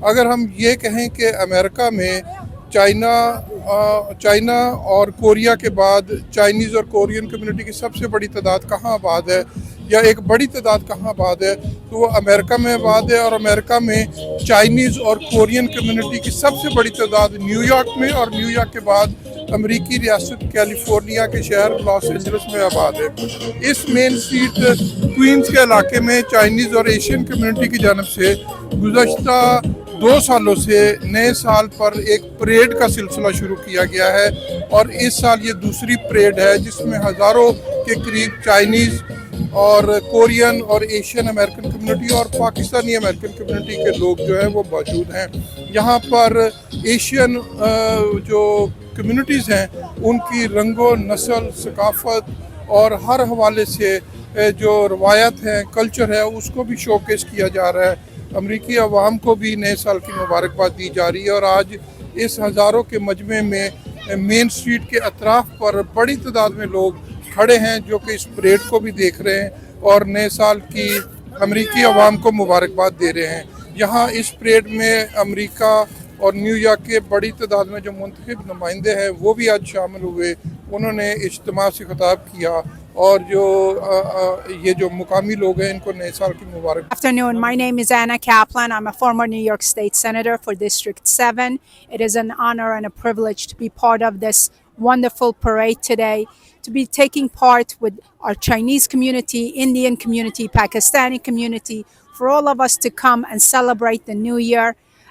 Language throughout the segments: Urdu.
اگر ہم یہ کہیں کہ امریکہ میں چائنا اور کوریا کے بعد چائنیز اور کورین کمیونٹی کی سب سے بڑی تعداد کہاں آباد ہے یا ایک بڑی تعداد کہاں آباد ہے تو وہ امریکہ میں آباد ہے. اور امریکہ میں چائنیز اور کورین کمیونٹی کی سب سے بڑی تعداد نیو یارک میں اور نیو یارک کے بعد امریکی ریاست کیلیفورنیا کے شہر لاس اینجلس میں آباد ہے. اس مین اسٹریٹ کوئنز کے علاقے میں چائنیز اور ایشین کمیونٹی کی جانب سے گزشتہ 2 سالوں سے نئے سال پر ایک پریڈ کا سلسلہ شروع کیا گیا ہے اور اس سال یہ دوسری پریڈ ہے جس میں ہزاروں کے قریب چائنیز اور کورین اور ایشین امریکن کمیونٹی اور پاکستانی امریکن کمیونٹی کے لوگ جو ہیں وہ موجود ہیں. یہاں پر ایشین جو کمیونٹیز ہیں ان کی رنگ و نسل ثقافت اور ہر حوالے سے جو روایت ہے کلچر ہے اس کو بھی شوکیس کیا جا رہا ہے. امریکی عوام کو بھی نئے سال کی مبارکباد دی جا رہی ہے اور آج اس ہزاروں کے مجمع میں مین اسٹریٹ کے اطراف پر بڑی تعداد میں لوگ کھڑے ہیں جو کہ اس پریڈ کو بھی دیکھ رہے ہیں اور نئے سال کی امریکی عوام کو مبارکباد دے رہے ہیں. یہاں اس پریڈ میں امریکہ اور نیو یارک کے بڑی تعداد میں جو منتخب نمائندے ہیں وہ بھی آج شامل ہوئے. انہوں نے اجتماع سے خطاب کیا اور یہ جو مقامی لوگ ہیں ان کو نئے سال کی مبارک. Afternoon, my name is Anna Kaplan. I'm a former New York State Senator for District 7. It is an honor and a privilege to be part of this wonderful parade today, to be taking part with our Chinese community, Indian community, Pakistani community, for all of us to come and celebrate the new year.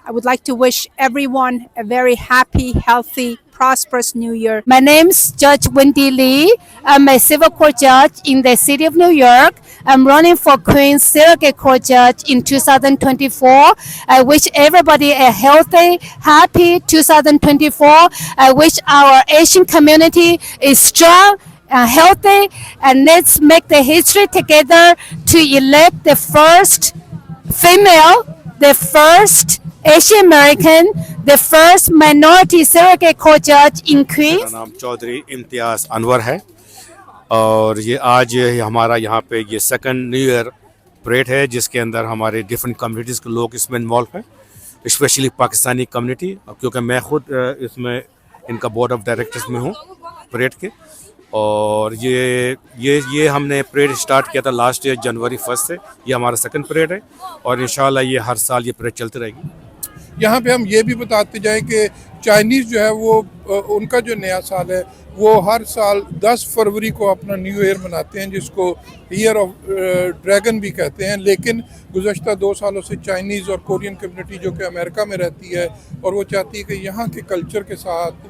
I would like to wish everyone a very happy, healthy, prosperous new year. My name is Judge Wendy Lee. I'm a civil court judge in the city of New York. I'm running for Queens Surrogate Court Judge in 2024. I wish everybody a healthy, happy 2024. I wish our Asian community is strong, healthy, and let's make the history together to elect the first female, the first Asian American, the first minority surrogate court judge in Queens. میرا نام چودھری امتیاز انور ہے اور یہ آج ہمارا یہاں پہ یہ سیکنڈ نیو ایئر پریڈ ہے جس کے اندر ہمارے ڈفرینٹ کمیونٹیز کے لوگ اس میں انوالو ہیں, اسپیشلی پاکستانی کمیونٹی, کیونکہ میں خود اس میں ان کا بورڈ آف ڈائریکٹرز میں ہوں پریڈ کے. اور یہ ہم نے پریڈ اسٹارٹ کیا تھا لاسٹ ایئر جنوری 1 سے. یہ ہمارا سیکنڈ پریڈ ہے اور انشاءاللہ یہ ہر سال یہ پریڈ چلتی رہے گی. یہاں پہ ہم یہ بھی بتاتے جائیں کہ چائنیز جو ہے وہ ان کا جو نیا سال ہے وہ ہر سال 10 فروری کو اپنا نیو ایئر مناتے ہیں جس کو ایئر آف ڈریگن بھی کہتے ہیں. لیکن گزشتہ 2 سالوں سے چائنیز اور کورین کمیونٹی جو کہ امریکہ میں رہتی ہے اور وہ چاہتی ہے کہ یہاں کے کلچر کے ساتھ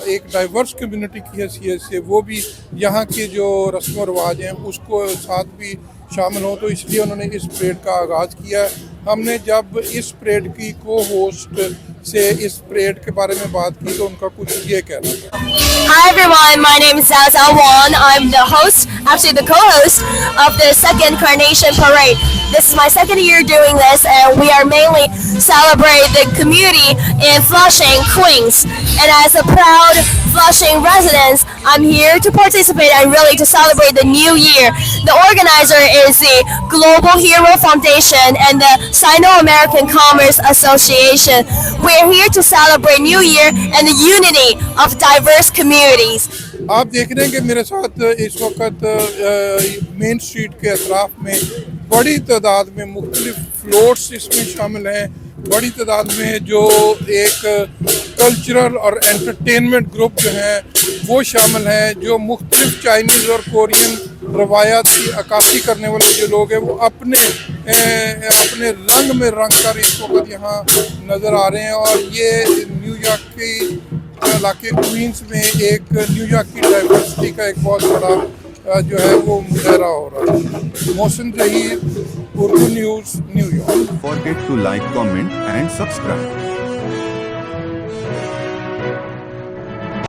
ایک ڈائیورس کمیونٹی کی حیثیت سے وہ بھی یہاں کے جو رسم و رواج ہیں اس کو ساتھ بھی شامل ہوں, تو اس لیے انہوں نے اس پریڈ کا آغاز کیا ہے. ہم نے جب اس پریڈ کی کو ہوسٹ سے اس پریڈ کے بارے میں بات کی تو ان کا کچھ یہ کہنا تھا. Hi everyone, my name is Zaza Wan. I'm the host, actually the co-host of the second Carnation Parade. This is my second year doing this and we are mainly celebrating the community in Flushing, Queens. And as a proud Flushing resident, I'm here to participate and really to celebrate the new year. The organizer is the Global Hero Foundation and the Sino American Commerce Association. We're here to celebrate New Year and the unity of diverse communities. آپ دیکھ رہے ہیں کہ میرے ساتھ اس وقت مین اسٹریٹ کے اطراف میں بڑی تعداد میں مختلف فلوٹس اس میں شامل ہیں, بڑی تعداد میں جو ایک کلچرل اور انٹرٹینمنٹ گروپ جو ہیں وہ شامل ہیں, جو مختلف چائنیز اور کورین روایات کی عکاسی کرنے والے جو لوگ ہیں وہ اپنے رنگ میں رنگ کر اس وقت یہاں نظر آ رہے ہیں. اور یہ نیو یارک کی علاقے کوئنز میں ایک نیو یارک کی ڈائیورسٹی کا ایک بہت بڑا جو ہے وہ مظاہرہ ہو رہا ہے. Mohsin Zaheer, Urdu news, New York. Forget to like, comment and subscribe.